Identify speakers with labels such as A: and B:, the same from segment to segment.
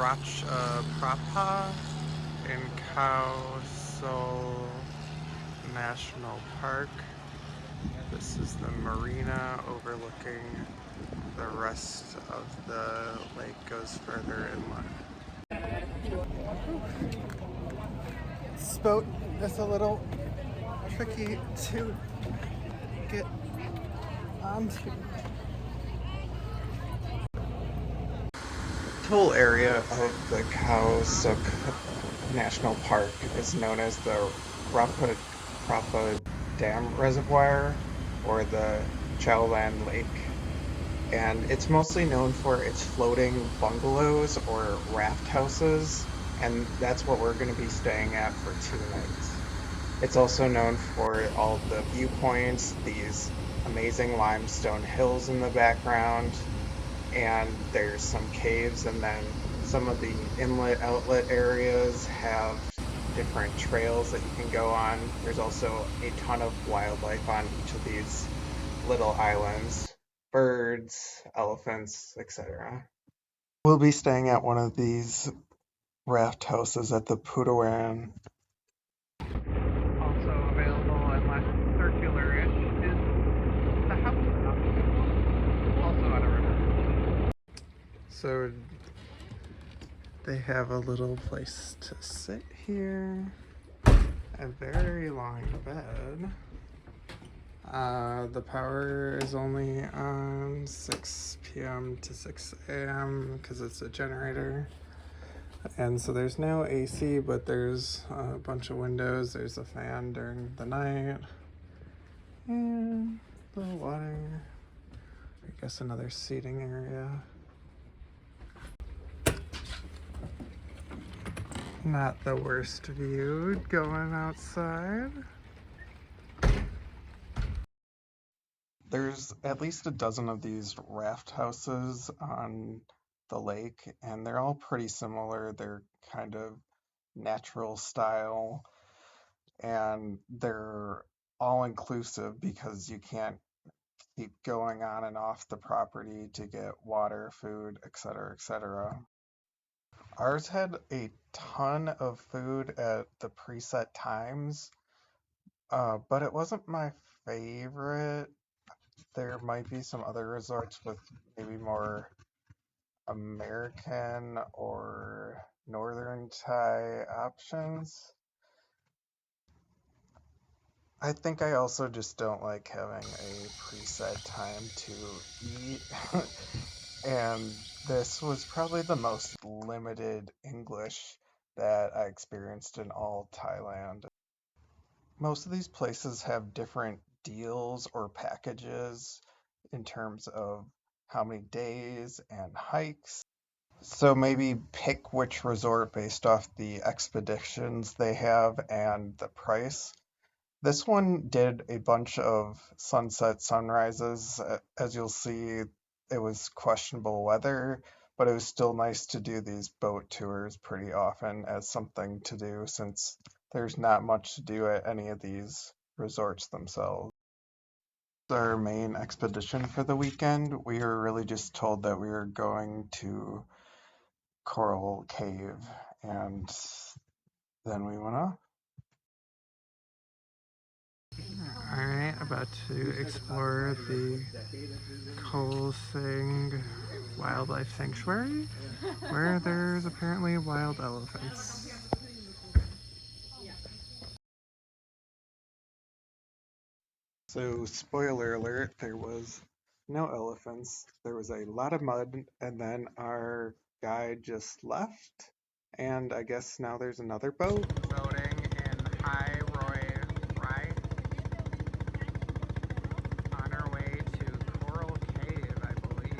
A: Racht Prapa in Khao National Park. This is the marina overlooking the rest of the lake goes further inland. This boat is a little tricky to get onto. The whole area of the Khao National Park is known as the Rapa Dam Reservoir or the Chowland Lake. And it's mostly known for its floating bungalows or raft houses, and that's what we're going to be staying at for 2 nights. It's also known for all the viewpoints, these amazing limestone hills in the background, and there's some caves, and then some of the inlet outlet areas have different trails that you can go on. There's also a ton of wildlife on each of these little islands. Birds, elephants, etc. We'll be staying at one of these raft houses at the Phutawan. Also available and less circular-ish is the house also on a river. So they have a little place to sit here, a very long bed. The power is only on 6 p.m. to 6 a.m. because it's a generator. And so there's no AC, but there's a bunch of windows. There's a fan during the night. And the water. I guess another seating area. Not the worst view going outside. There's at least a dozen of these raft houses on the lake, and they're all pretty similar. They're kind of natural style, and they're all inclusive because you can't keep going on and off the property to get water, food, etc., etc. Ours had a ton of food at the preset times, but it wasn't my favorite. There might be some other resorts with maybe more American or Northern Thai options. I think I also just don't like having a preset time to eat. And this was probably the most limited English that I experienced in all Thailand. Most of these places have different deals or packages in terms of how many days and hikes. So maybe pick which resort based off the expeditions they have and the price. This one did a bunch of sunset sunrises. As you'll see, it was questionable weather, but it was still nice to do these boat tours pretty often as something to do since there's not much to do at any of these resorts themselves. Our main expedition for the weekend, we were really just told that we were going to Coral Cave, and then we went off. Alright, about to explore the Khao Wildlife Sanctuary, where there's apparently wild elephants. So, spoiler alert, there was no elephants, there was a lot of mud, and then our guide just left, and I guess now there's another boat. Boating in High Roy Rye. On our way to Coral Cave, I believe.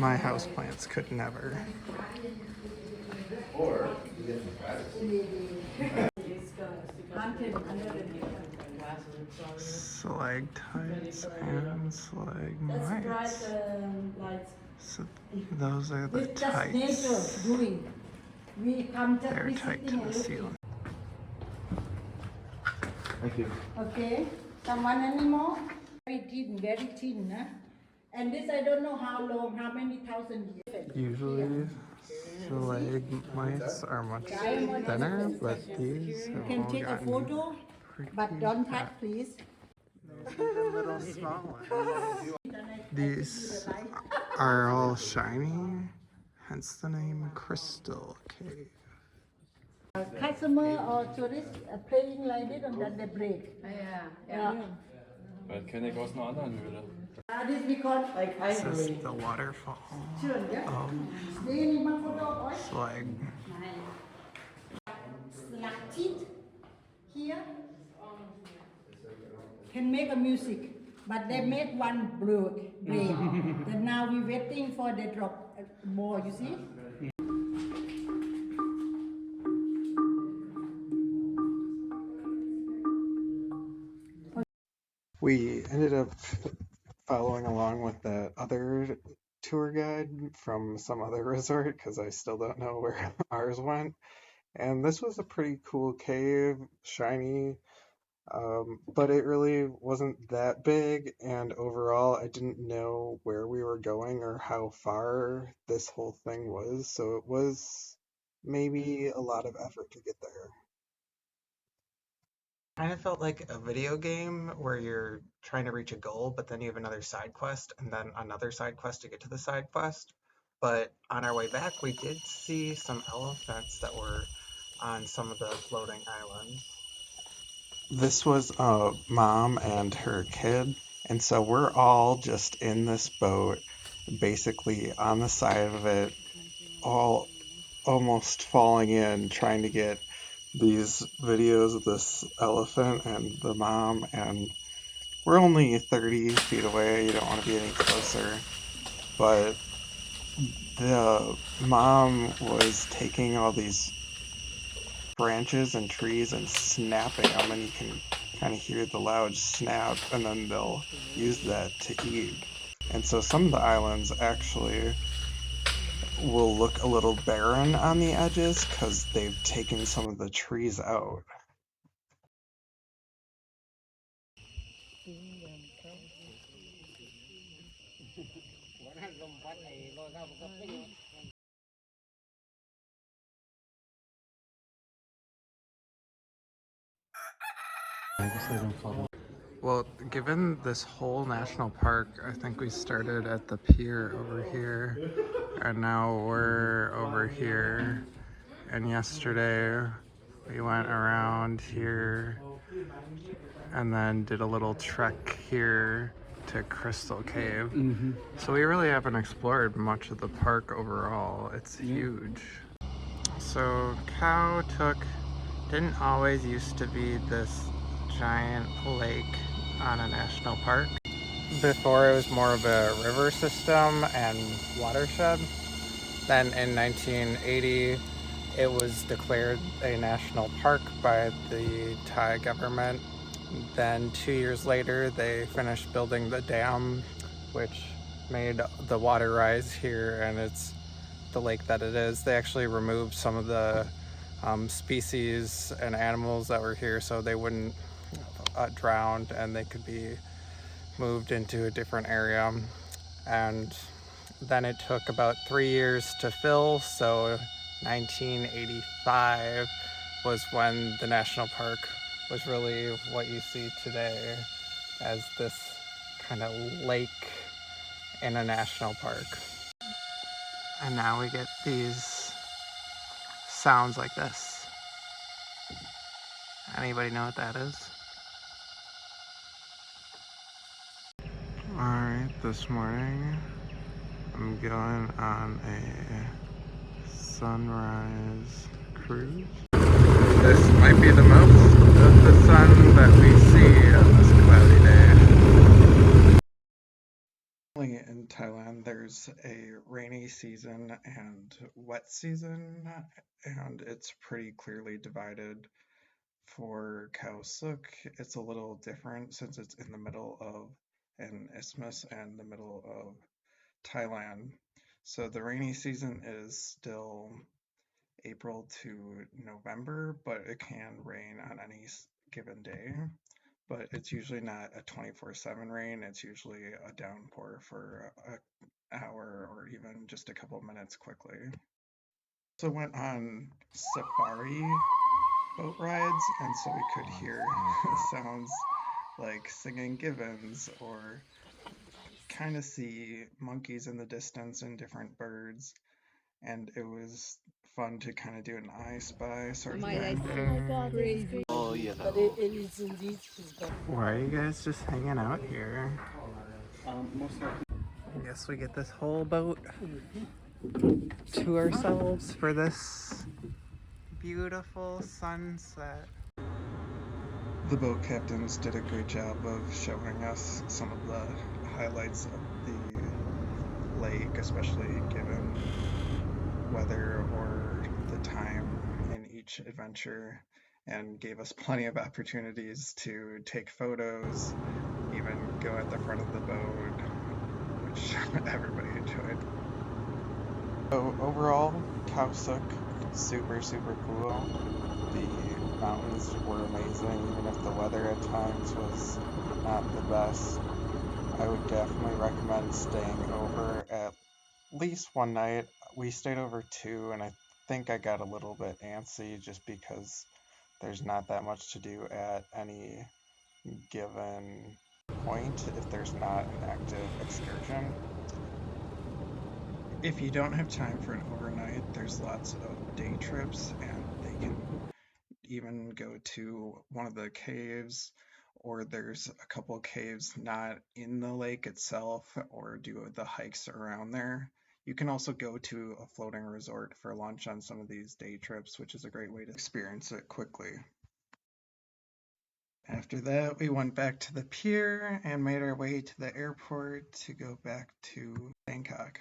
A: My houseplants could never. Or you get some privacy. Stalactites and stalagmites. So those are the tights. They're tight to the ceiling.
B: Thank you.
C: Okay. Someone anymore?
B: very thin, nah? And this I don't know how long, how many thousand years.
A: Usually, stalagmites are much thinner, but these
B: You
A: have
B: can
A: all
B: take a
A: gotten
B: photo, but
A: pretty
B: don't touch,
A: fat.
B: please.
A: Even little small ones. These are all shiny, hence the name Crystal Cave.
B: Customer or tourists playing like this and then they break. Yeah.
C: Weil kenne ich aus einer anderen Höhle.
B: This we call like
A: This is the waterfall of Slag.
B: Stalactite here can make a music, but they make one break. Then now we waiting for the drop more. You see?
A: We ended up following along with the other tour guide from some other resort because I still don't know where ours went. And this was a pretty cool cave, shiny, but it really wasn't that big. And overall, I didn't know where we were going or how far this whole thing was. So it was maybe a lot of effort to get there. Kind of felt like a video game where you're trying to reach a goal, but then you have another side quest and then another side quest to get to the side quest. But on our way back, we did see some elephants that were on some of the floating islands. This was a mom and her kid, and so we're all just in this boat, basically on the side of it, all almost falling in, trying to get these videos of this elephant and the mom, and we're only 30 feet away. You don't want to be any closer. But the mom was taking all these branches and trees and snapping them, and you can kind of hear the loud snap, and then they'll use that to eat. And so some of the islands actually will look a little barren on the edges because they've taken some of the trees out. Well, given this whole national park, I think we started at the pier over here, and now we're over here. And yesterday we went around here and then did a little trek here to Crystal Cave. So we really haven't explored much of the park overall. It's huge. So Khao didn't always used to be this giant lake on a national park. Before it was more of a river system and watershed. Then in 1980, it was declared a national park by the Thai government. Then 2 years later, they finished building the dam, which made the water rise here, and it's the lake that it is. They actually removed some of the species and animals that were here so they wouldn't drown and they could be moved into a different area. And then it took about 3 years to fill, so 1985 was when the national park was really what you see today as this kind of lake in a national park. And now we get these sounds like this. Anybody know what that is? Alright, this morning I'm going on a sunrise cruise. This might be the most of the sun that we see on this cloudy day. In Thailand, there's a rainy season and wet season, and it's pretty clearly divided. For Khao, it's a little different since it's in the middle of an isthmus and the middle of Thailand. So the rainy season is still April to November, but it can rain on any given day. but it's usually not a 24/7 rain. It's usually a downpour for an hour or even just a couple minutes quickly. So went on safari boat rides, and so we could hear sounds like singing givens or kind of see monkeys in the distance and different birds, and it was fun to kind of do an I Spy sort of thing.
D: Oh yeah.
B: But it is indeed.
A: Why are you guys just hanging out here?
C: Most likely.
A: I guess we get this whole boat to ourselves for this beautiful sunset. The boat captains did a great job of showing us some of the highlights of the lake, especially given weather or the time in each adventure, and gave us plenty of opportunities to take photos, even go at the front of the boat, which everybody enjoyed. So overall, Khao, super cool. The mountains were amazing, even if the weather at times was not the best. I would definitely recommend staying over at least one night. We stayed over 2, and I think I got a little bit antsy just because there's not that much to do at any given point if there's not an active excursion. If you don't have time for an overnight, there's lots of day trips, and they can even go to one of the caves, or there's a couple caves not in the lake itself, or do the hikes around there. You can also go to a floating resort for lunch on some of these day trips, which is a great way to experience it quickly. After that, we went back to the pier and made our way to the airport to go back to Bangkok.